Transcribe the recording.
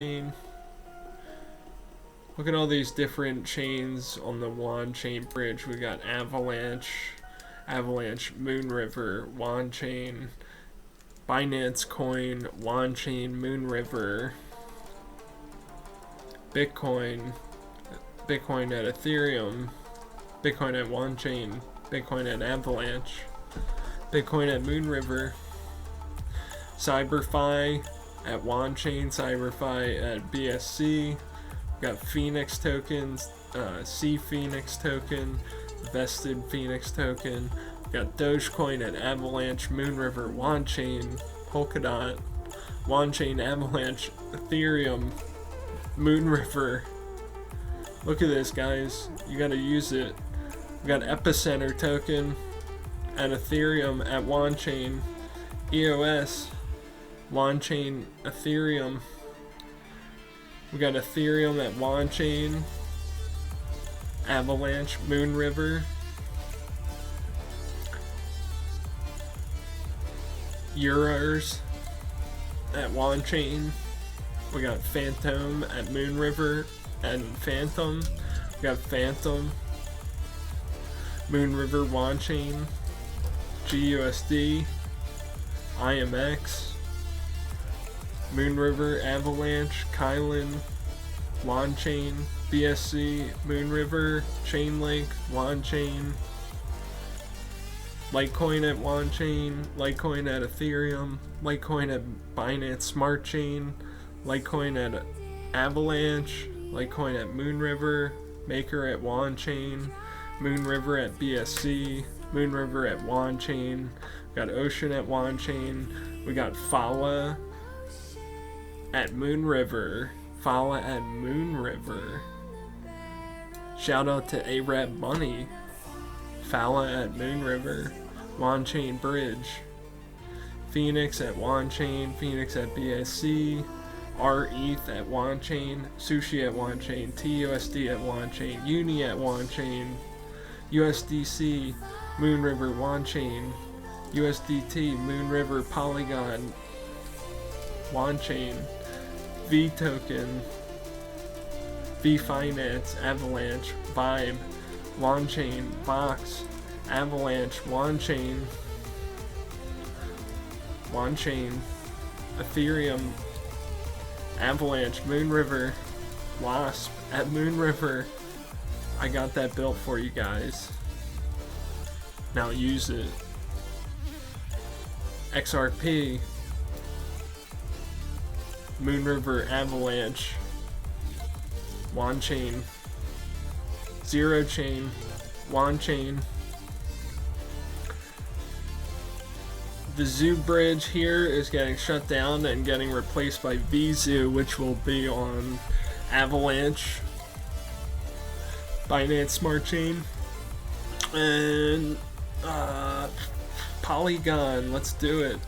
Look at all these different chains on the Wanchain bridge. We got Avalanche, Moonriver, Wanchain, Binance Coin, Wanchain, Moonriver, Bitcoin at Ethereum, Bitcoin at Wanchain, Bitcoin at Avalanche, Bitcoin at Moonriver, CyberFi at Wanchain, CyberFi at BSC. We got Phoenix tokens, C Phoenix token, vested Phoenix token. We got Dogecoin at Avalanche, Moonriver, Wanchain, Polkadot, Wanchain, Avalanche, Ethereum, Moonriver. Look at this, guys. You gotta use it. We got Epicenter token at Ethereum at Wanchain, EOS, Wanchain, Ethereum. We got Ethereum at Wanchain, Avalanche, Moonriver, Euros at Wanchain. We got Phantom at Moonriver and Phantom. We got Phantom, Moonriver, Wanchain, GUSD, IMX, Moonriver, Avalanche, Kylan, Wanchain, BSC, Moonriver, Chainlink, Wanchain, Litecoin at Wanchain, Litecoin at Ethereum, Litecoin at Binance Smart Chain, Litecoin at Avalanche, Litecoin at Moonriver, Maker at Wanchain, Moonriver at BSC, Moonriver at Wanchain, we got Ocean at Wanchain, we got Fala at Moonriver, Fala at Moonriver. Shout out to Arab Money, Fala at Moonriver, Wanchain Bridge, Phoenix at Wanchain, Phoenix at BSC, RETH at Wanchain, Sushi at Wanchain, TUSD at Wanchain, Uni at Wanchain, USDC, Moonriver, Wanchain, USDT, Moonriver, Polygon, Wanchain, V token, V Finance, Avalanche, Vibe, Wanchain, Box, Avalanche, Wanchain, Ethereum, Avalanche, Moonriver, WASP at Moonriver. I got that built for you guys. Now use it. XRP, Moonriver, Avalanche, Wanchain, Zero Chain, Wanchain. The Zoo bridge here is getting shut down and getting replaced by VZoo, which will be on Avalanche, Binance Smart Chain, and Polygon. Let's do it.